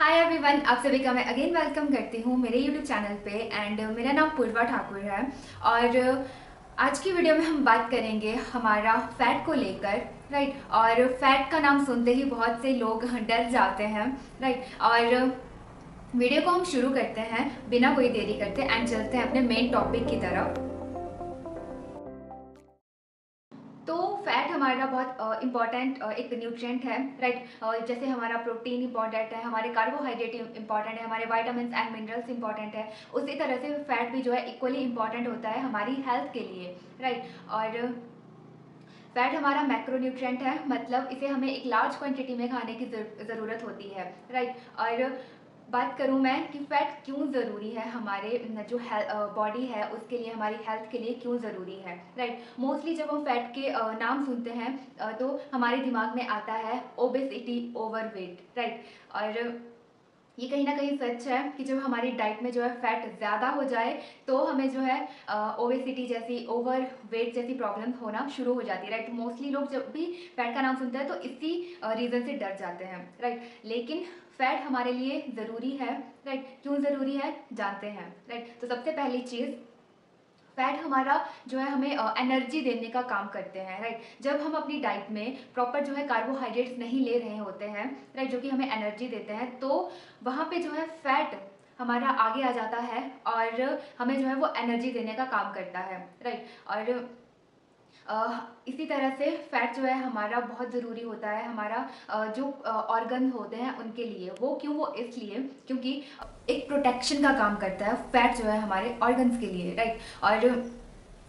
Hi everyone, आप सभी का मैं अगेन वेलकम करती हूँ मेरे यूट्यूब चैनल पे। एंड मेरा नाम पूर्वा ठाकुर है। और आज की वीडियो में हम बात करेंगे हमारा फैट को लेकर। राइट। और फैट का नाम सुनते ही बहुत से लोग डर जाते हैं। राइट। और वीडियो को हम शुरू करते हैं बिना कोई देरी करते एंड चलते हैं अपने मेन टॉपिक की तरफ। तो फैट हमारा बहुत इंपॉर्टेंट एक न्यूट्रिएंट है। राइट। जैसे हमारा प्रोटीन इंपॉर्टेंट है, हमारे कार्बोहाइड्रेट इंपॉर्टेंट है, हमारे वाइटामिन एंड मिनरल्स इंपॉर्टेंट है, उसी तरह से फैट भी जो है इक्वली इंपॉर्टेंट होता है हमारी हेल्थ के लिए। राइट। और फैट हमारा मैक्रोन्यूट्रिएंट है, मतलब इसे हमें एक लार्ज क्वांटिटी में खाने की ज़रूरत होती है। राइट। और बात करूं मैं कि फ़ैट क्यों ज़रूरी है हमारे जो बॉडी है उसके लिए, हमारी हेल्थ के लिए क्यों ज़रूरी है। राइट। मोस्टली जब हम फैट के नाम सुनते हैं तो हमारे दिमाग में आता है ओबेसिटी, ओवरवेट। राइट। और ये कहीं ना कहीं सच है कि जब हमारी डाइट में जो है फैट ज़्यादा हो जाए तो हमें जो है ओबेसिटी जैसी, ओवर वेट जैसी प्रॉब्लम होना शुरू हो जाती है। राइट। मोस्टली लोग जब भी फैट का नाम सुनते हैं तो इसी रीज़न से डर जाते हैं। राइट। लेकिन फैट हमारे लिए ज़रूरी है। राइट। क्यों ज़रूरी है जानते हैं। राइट। तो सबसे पहली चीज़, फैट हमारा जो है हमें एनर्जी देने का काम करते हैं। राइट। जब हम अपनी डाइट में प्रॉपर जो है कार्बोहाइड्रेट्स नहीं ले रहे होते हैं, राइट, जो कि हमें एनर्जी देते हैं, तो वहाँ पे जो है फैट हमारा आगे आ जाता है और हमें जो है वो एनर्जी देने का काम करता है। राइट। और इसी तरह से फैट जो है हमारा बहुत ज़रूरी होता है हमारा जो ऑर्गन होते हैं उनके लिए। वो क्यों? वो इसलिए क्योंकि एक प्रोटेक्शन का काम करता है फैट जो है हमारे ऑर्गन्स के लिए। राइट। और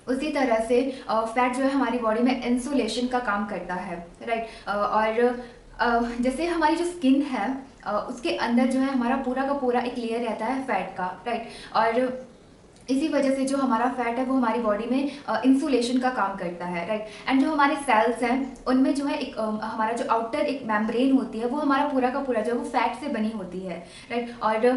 उसी तरह से फैट जो है हमारी बॉडी में इंसुलेशन का काम करता है। राइट। और जैसे हमारी जो स्किन है उसके अंदर जो है हमारा पूरा का पूरा एक लेयर रहता है फैट का। राइट। और इसी वजह से जो हमारा फैट है वो हमारी बॉडी में इंसुलेशन का काम करता है। राइट। एंड जो हमारे सेल्स हैं उनमें जो है एक हमारा जो आउटर एक मेम्ब्रेन होती है वो हमारा पूरा का पूरा जो है वो फैट से बनी होती है। राइट। और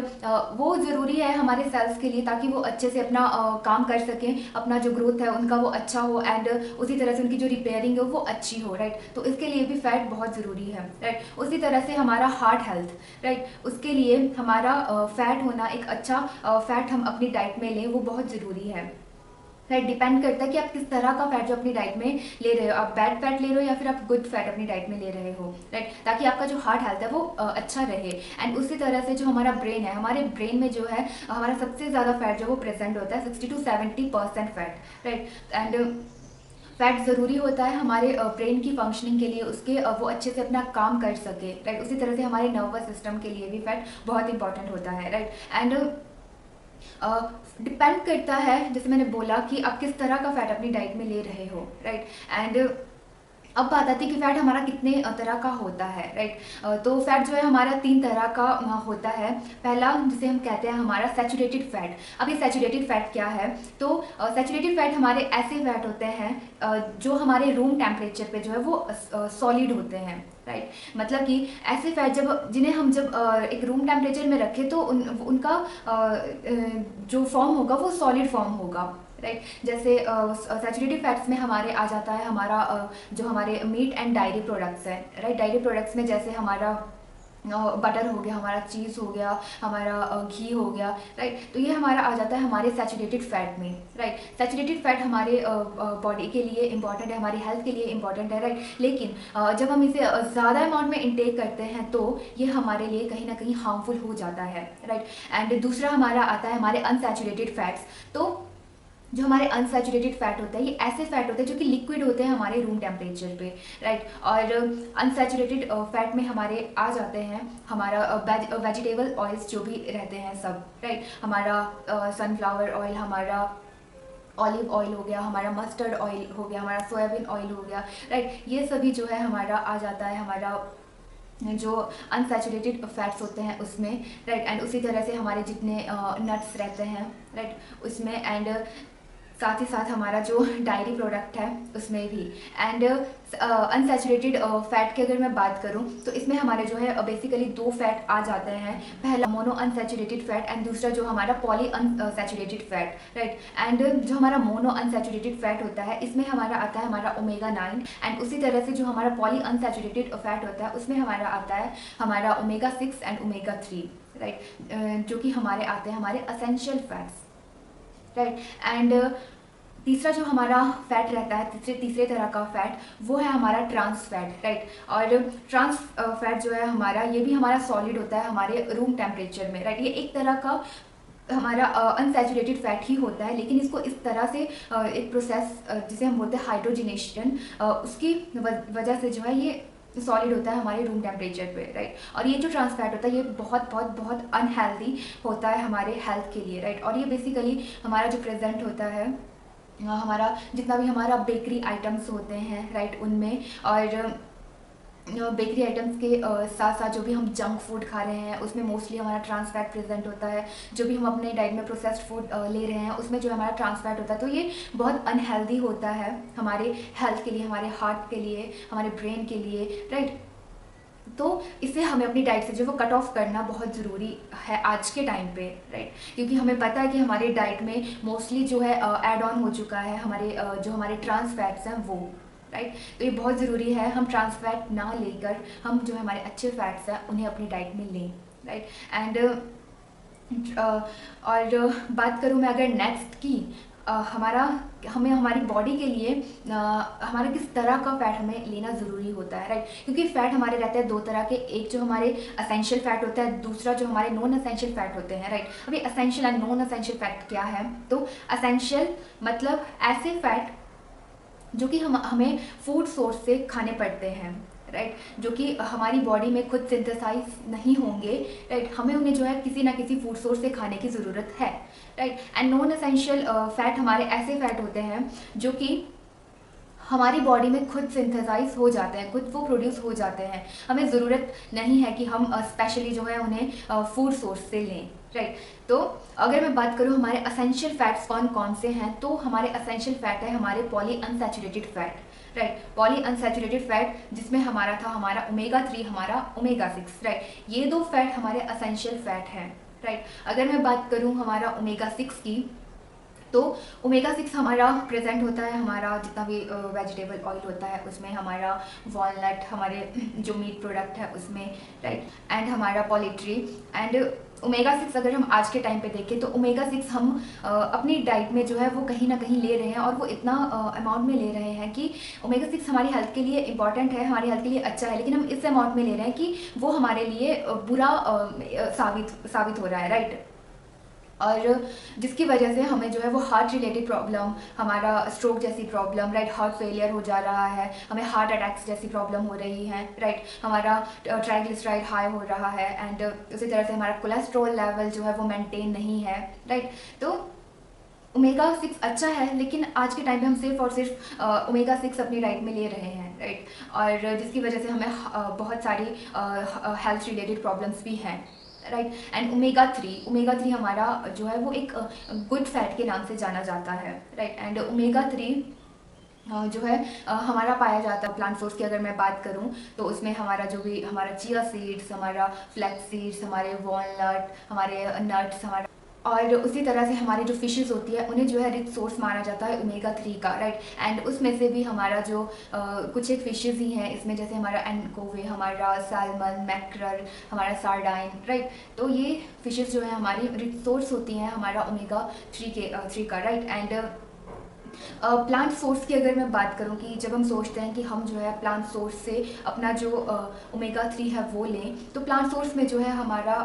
वो ज़रूरी है हमारे सेल्स के लिए ताकि वो अच्छे से अपना काम कर सकें, अपना जो ग्रोथ है उनका वो अच्छा हो एंड उसी तरह से उनकी जो रिपेयरिंग है वो अच्छी हो। राइट। तो इसके लिए भी फैट बहुत ज़रूरी है। राइट। उसी तरह से हमारा हार्ट हेल्थ, राइट, उसके लिए हमारा फैट होना, एक अच्छा फैट हम अपनी डाइट में लें, वो बहुत ज़रूरी है। राइट। डिपेंड करता है कि आप किस तरह का फैट जो अपनी डाइट में ले रहे हो, आप बैड फैट ले रहे हो या फिर आप गुड फैट अपनी डाइट में ले रहे हो। राइट। ताकि आपका जो हार्ट हेल्थ है वो अच्छा रहे। एंड उसी तरह से जो हमारा ब्रेन है, हमारे ब्रेन में जो है हमारा सबसे ज़्यादा फैट जो वो प्रेजेंट होता है, 60 to 70% fat. Right. And fat ज़रूरी होता है हमारे ब्रेन की फंक्शनिंग के लिए, उसके वो अच्छे से अपना काम कर सके। राइट। उसी तरह से हमारे नर्वस सिस्टम के लिए भी फैट बहुत इंपॉर्टेंट होता है। राइट। एंड डिपेंड करता है, जैसे मैंने बोला, कि आप किस तरह का फैट अपनी डाइट में ले रहे हो। राइट। एंड अब बात आती है कि फैट हमारा कितने तरह का होता है। राइट। तो फैट जो है हमारा 3 तरह का होता है। पहला जिसे हम कहते हैं हमारा सैचुरेटेड फैट। अब ये सैचुरेटेड फैट क्या है? तो सैचुरेटेड फैट हमारे ऐसे फैट होते हैं जो हमारे रूम टेम्परेचर पे जो है वो सॉलिड होते हैं। राइट। मतलब कि ऐसे फैट जिन्हें हम जब एक रूम टेम्परेचर में रखें तो उनका जो फॉर्म होगा वो सॉलिड फॉर्म होगा। राइट। जैसे सैचुरेटेड फैट्स में हमारे आ जाता है हमारा जो हमारे मीट एंड डायरी प्रोडक्ट्स हैं। राइट। डायरी प्रोडक्ट्स में जैसे हमारा बटर हो गया, हमारा चीज़ हो गया, हमारा घी हो गया। राइट। तो ये हमारा आ जाता है हमारे सैचुरेटेड फैट में। राइट। सैचुरेटेड फैट हमारे बॉडी के लिए इंपॉर्टेंट है, हमारी हेल्थ के लिए इंपॉर्टेंट है। राइट। लेकिन जब हम इसे ज़्यादा अमाउंट में इंटेक करते हैं तो ये हमारे लिए कहीं ना कहीं हार्मफुल हो जाता है। राइट। एंड दूसरा हमारा आता है हमारे अनसैचुरेटेड फैट्स। तो जो हमारे अनसैचुरेटेड फैट होता है ये ऐसे फैट होते हैं जो कि लिक्विड होते हैं हमारे रूम टेम्परेचर पे। राइट। और अनसैचुरेटेड फैट में हमारे आ जाते हैं हमारा वेजिटेबल ऑयल्स जो भी रहते हैं सब। राइट। हमारा सनफ्लावर ऑयल, हमारा ऑलिव ऑयल हो गया, हमारा मस्टर्ड ऑयल हो गया, हमारा सोयाबीन ऑयल हो गया। राइट। ये सभी जो है हमारा आ जाता है हमारा जो अनसैचुरेटेड फैट्स होते हैं उसमें। राइट। एंड उसी तरह से हमारे जितने नट्स रहते हैं, राइट, उसमें। एंड साथ ही साथ हमारा जो डायरी प्रोडक्ट है उसमें भी। एंड अनसैचुरेटेड फैट की अगर मैं बात करूं तो इसमें हमारे जो है बेसिकली 2 फैट आ जाते हैं। पहला मोनो अनसैचुरेटेड फैट एंड दूसरा जो हमारा poly unsaturated fat, right. And जो हमारा मोनो अनसैचुरेटेड फैट होता है इसमें हमारा आता है हमारा ओमेगा 9, एंड उसी तरह से जो हमारा पॉली अनसैचुरेटेड फैट होता है उसमें हमारा आता है हमारा ओमेगा 6 एंड ओमेगा 3, राइट, जो कि हमारे आते हैं हमारे असेंशियल फैट्स, राइट। एंड तीसरा जो हमारा फैट रहता है, तीसरे तरह का फैट, वो है हमारा ट्रांस फैट, राइट। और ट्रांस फैट जो है हमारा, ये भी हमारा सॉलिड होता है हमारे रूम टेम्परेचर में, राइट। ये एक तरह का हमारा अनसैचुरेटेड फैट ही होता है, लेकिन इसको इस तरह से एक प्रोसेस जिसे हम बोलते हैं हाइड्रोजिनेशन, उसकी वजह से जो है ये सॉलिड होता है हमारे रूम टेम्परेचर पे, राइट। और ये जो ट्रांस फैट होता है ये बहुत बहुत बहुत अनहेल्दी होता है हमारे हेल्थ के लिए, राइट। और ये बेसिकली हमारा जो प्रेजेंट होता है हमारा जितना भी हमारा बेकरी आइटम्स होते हैं, राइट, उनमें, और बेकरी आइटम्स के साथ साथ जो भी हम जंक फूड खा रहे हैं उसमें मोस्टली हमारा ट्रांस फैट प्रेजेंट होता है। जो भी हम अपने डाइट में प्रोसेस्ड फूड ले रहे हैं उसमें जो हमारा ट्रांस फैट होता है, तो ये बहुत अनहेल्दी होता है हमारे हेल्थ के लिए, हमारे हार्ट के लिए, हमारे ब्रेन के लिए, राइट। तो इसे हमें अपनी डाइट से जो वो कट ऑफ करना बहुत ज़रूरी है आज के टाइम पे, राइट। क्योंकि हमें पता है कि हमारे डाइट में मोस्टली जो है ऐड ऑन हो चुका है हमारे जो हमारे ट्रांस फैट्स हैं वो, राइट। तो ये बहुत ज़रूरी है हम ट्रांस फैट ना लेकर हम जो हमारे अच्छे फैट्स हैं उन्हें अपनी डाइट में लें, राइट। एंड और बात करूँ मैं अगर नेक्स्ट की हमें हमारी बॉडी के लिए हमारा किस तरह का फ़ैट हमें लेना ज़रूरी होता है, राइट। क्योंकि फ़ैट हमारे रहते हैं 2 तरह के, एक जो हमारे असेंशियल फ़ैट होता है, दूसरा जो हमारे नॉन असेंशियल फ़ैट होते हैं, राइट। अभी essential and non essential fat क्या है, तो असेंशियल मतलब ऐसे फ़ैट जो कि हमें फूड सोर्स से खाने पड़ते हैं, राइट, जो कि हमारी बॉडी में खुद सिंथेसाइज नहीं होंगे, राइट। हमें उन्हें जो है किसी ना किसी फूड सोर्स से खाने की ज़रूरत है, right. And non essential fat हमारे ऐसे फैट होते हैं जो कि हमारी बॉडी में खुद सिंथेसाइज हो जाते हैं, खुद वो प्रोड्यूस हो जाते हैं, हमें ज़रूरत नहीं है कि हम स्पेशली जो है उन्हें फूड सोर्स से लें, राइट। तो अगर मैं बात करूँ हमारे असेंशियल फैट्स कौन कौन से हैं, तो हमारे असेंशियल फैट है हमारे poly unsaturated fat, right. Poly unsaturated fat जिसमें हमारा था हमारा ओमेगा 3, हमारा ओमेगा 6, राइट। ये 2 फैट हमारे असेंशियल फैट हैं, राइट। अगर मैं बात करूँ हमारा ओमेगा 6 की, तो ओमेगा 6 हमारा प्रेजेंट होता है हमारा जितना भी वेजिटेबल ऑयल होता है उसमें, हमारा वॉलनट, हमारे जो मीट प्रोडक्ट है उसमें, राइट। एंड हमारा पोल्ट्री। एंड ओमेगा 6 अगर हम आज के टाइम पे देखें तो ओमेगा 6 हम अपनी डाइट में जो है वो कहीं ना कहीं ले रहे हैं, और वो इतना अमाउंट में ले रहे हैं कि ओमेगा 6 हमारी हेल्थ के लिए इंपॉर्टेंट है, हमारी हेल्थ के लिए अच्छा है, लेकिन हम इस अमाउंट में ले रहे हैं कि वो हमारे लिए बुरा साबित हो रहा है, राइट। और जिसकी वजह से हमें जो है वो हार्ट रिलेटेड प्रॉब्लम, हमारा स्ट्रोक जैसी प्रॉब्लम, राइट, हार्ट फेलियर हो जा रहा है, हमें हार्ट अटैक्स जैसी प्रॉब्लम हो रही है, राइट। हमारा ट्राइग्लिसराइड हाई हो रहा है, एंड उसी तरह से हमारा कोलेस्ट्रॉल लेवल जो है वो मेंटेन नहीं है, राइट। तो ओमेगा 6 अच्छा है, लेकिन आज के टाइम पे हम सिर्फ और सिर्फ ओमेगा 6 अपनी डाइट में ले रहे हैं, राइट। और जिसकी वजह से हमें बहुत सारी हेल्थ रिलेटेड प्रॉब्लम्स भी हैं, राइट। एंड ओमेगा 3 हमारा जो है वो एक गुड फैट के नाम से जाना जाता है, राइट। एंड ओमेगा 3 जो है हमारा पाया जाता है प्लांट सोर्स की अगर मैं बात करूं तो उसमें हमारा जो भी हमारा चिया सीड्स, हमारा फ्लैक्स सीड्स, हमारे वॉलनट, हमारे नट्स, हमारा, और उसी तरह से हमारी जो फिशेस होती है उन्हें जो है रिच सोर्स माना जाता है ओमेगा 3 का, राइट। एंड उसमें से भी हमारा जो कुछ एक फिशेस ही हैं इसमें, जैसे हमारा एनकोवे, हमारा सैल्मन, मैक्रल, हमारा सार्डाइन, राइट। तो ये फिशेस जो है हमारी रिच सोर्स होती हैं हमारा ओमेगा 3 का, राइट। एंड प्लांट सोर्स की अगर मैं बात करूं कि जब हम सोचते हैं कि हम जो है प्लांट सोर्स से अपना जो ओमेगा 3 है वो लें, तो प्लांट सोर्स में जो है हमारा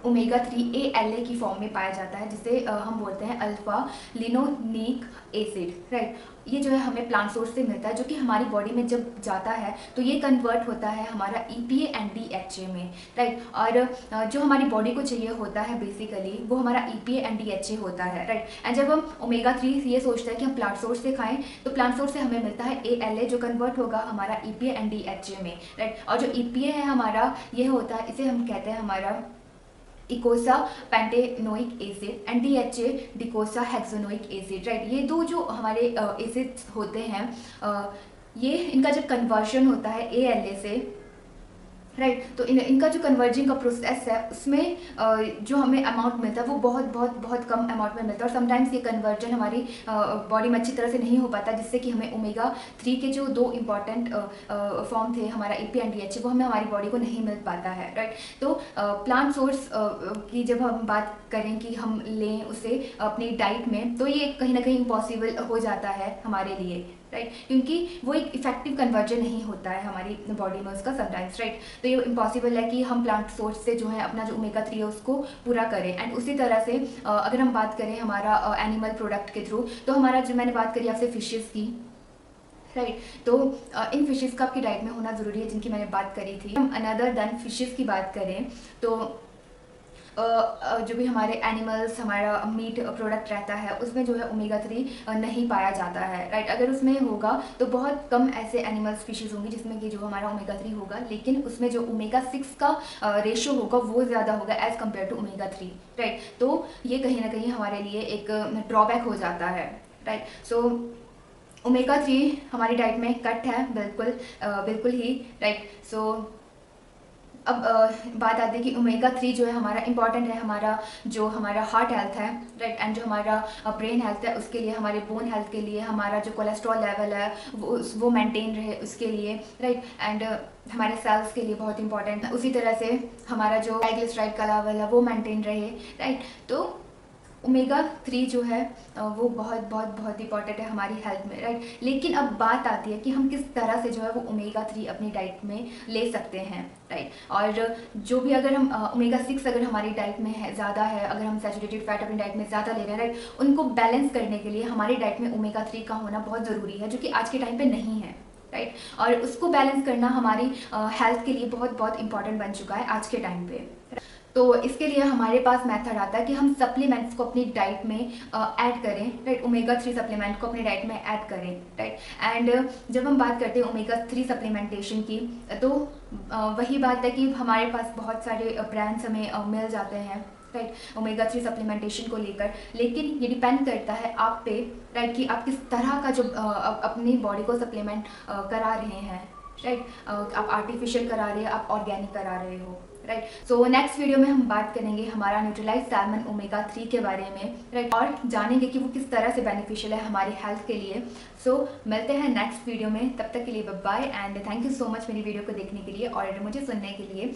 ओमेगा 3 ALA की फॉर्म में पाया जाता है, जिसे हम बोलते हैं अल्फा लिनोनिक एसिड, राइट। ये जो है हमें प्लांट सोर्स से मिलता है, जो कि हमारी बॉडी में जब जाता है तो ये कन्वर्ट होता है हमारा EPA एंड DHA में, राइट। और जो हमारी बॉडी को चाहिए होता है बेसिकली वो हमारा EPA एंड DHA होता है, राइट। एंड जब हम ओमेगा 3 ये सोचते हैं कि हम प्लांट सोर्स से खाएं, तो प्लांट सोर्स से हमें मिलता है ALA जो कन्वर्ट होगा हमारा EPA एंड DHA में, राइट। और जो EPA है हमारा ये होता है, इसे हम कहते हैं हमारा eicosapentaenoic acid and DHA docosahexaenoic acid, right. ये दो जो हमारे एसिड्स होते हैं, ये इनका जब कन्वर्जन होता है ALA से, राइट, तो इनका जो कन्वर्जिंग का प्रोसेस है उसमें जो हमें अमाउंट मिलता है वो बहुत बहुत बहुत कम अमाउंट में मिलता है, और समटाइम्स ये कन्वर्जन हमारी बॉडी में अच्छी तरह से नहीं हो पाता, जिससे कि हमें ओमेगा 3 के जो दो इंपॉर्टेंट फॉर्म थे हमारा EPA एंड DHA, वो हमें हमारी बॉडी को नहीं मिल पाता है, राइट। तो प्लांट सोर्स की जब हम बात करें कि हम लें उसे अपनी डाइट में, तो ये कहीं ना कहीं इम्पॉसिबल हो जाता है हमारे लिए, राइट, क्योंकि वो एक इफेक्टिव कन्वर्जन नहीं होता है हमारी बॉडी में उसका समटाइम्स, राइट। तो ये इम्पॉसिबल है कि हम प्लांट सोर्स से जो है अपना जो ओमेगा 3 है उसको पूरा करें। एंड उसी तरह से अगर हम बात करें हमारा एनिमल प्रोडक्ट के थ्रू, तो हमारा जो मैंने बात करी आपसे फिशेस की, राइट, तो इन फिशेस का आपकी डाइट में होना ज़रूरी है, जिनकी मैंने बात करी थी। हम अनदर देन फिशेस की बात करें तो जो भी हमारे एनिमल्स, हमारा मीट प्रोडक्ट रहता है उसमें जो है ओमेगा 3 नहीं पाया जाता है, राइट। अगर उसमें होगा तो बहुत कम ऐसे एनिमल स्पीशीज़ होंगी जिसमें कि जो हमारा ओमेगा 3 होगा, लेकिन उसमें जो ओमेगा 6 का रेशो होगा वो ज़्यादा होगा as compare to omega 3, right. तो ये कहीं ना कहीं हमारे लिए एक ड्रॉबैक हो जाता है, राइट। सो ओमेगा 3 हमारी डाइट में कट है, बिल्कुल बिल्कुल ही, राइट। सो अब बात आती है कि ओमेगा 3 जो है हमारा इंपॉर्टेंट है, हमारा जो हमारा हार्ट हेल्थ है, राइट, एंड जो हमारा ब्रेन हेल्थ है उसके लिए, हमारे बोन हेल्थ के लिए, हमारा जो कोलेस्ट्रॉल लेवल है वो मेंटेन रहे उसके लिए, राइट, एंड हमारे सेल्स के लिए बहुत इंपॉर्टेंट है। उसी तरह से हमारा जो ट्राइग्लिसराइड का लेवल है वो मेंटेन रहे, राइट। तो ओमेगा 3 जो है वो बहुत बहुत बहुत इंपॉर्टेंट है हमारी हेल्थ में, राइट। लेकिन अब बात आती है कि हम किस तरह से जो है वो ओमेगा 3 अपनी डाइट में ले सकते हैं, राइट। और जो भी अगर हम ओमेगा 6 अगर हमारी डाइट में है ज़्यादा है, अगर हम सैचुरेटेड फैट अपनी डाइट में ज़्यादा ले रहे हैं, राइट, उनको बैलेंस करने के लिए हमारी डाइट में ओमेगा 3 का होना बहुत ज़रूरी है, जो कि आज के टाइम पर नहीं है, राइट। और उसको बैलेंस करना हमारी हेल्थ के लिए बहुत बहुत इंपॉर्टेंट बन चुका है आज के टाइम पे। तो इसके लिए हमारे पास मेथड आता है कि हम सप्लीमेंट्स को अपनी डाइट में ऐड करें, राइट, ओमेगा 3 सप्लीमेंट को अपनी डाइट में ऐड करें, राइट। एंड जब हम बात करते हैं ओमेगा 3 सप्लीमेंटेशन की, तो वही बात है कि हमारे पास बहुत सारे ब्रांड्स हमें मिल जाते हैं, राइट, ओमेगा 3 सप्लीमेंटेशन को लेकर, लेकिन ये डिपेंड करता है आप पे, राइट, कि आप किस तरह का जो अपनी बॉडी को सप्लीमेंट करा रहे हैं, राइट। आप आर्टिफिशियल करा रहे हैं, आप ऑर्गेनिक करा रहे हो, राइट। सो नेक्स्ट वीडियो में हम बात करेंगे हमारा न्यूट्रलाइज सैल्मन ओमेगा 3 के बारे में, राइट, और जानेंगे कि वो किस तरह से बेनिफिशियल है हमारी हेल्थ के लिए। सो मिलते हैं नेक्स्ट वीडियो में, तब तक के लिए bye bye, and thank you so much मेरी वीडियो को देखने के लिए और मुझे सुनने के लिए।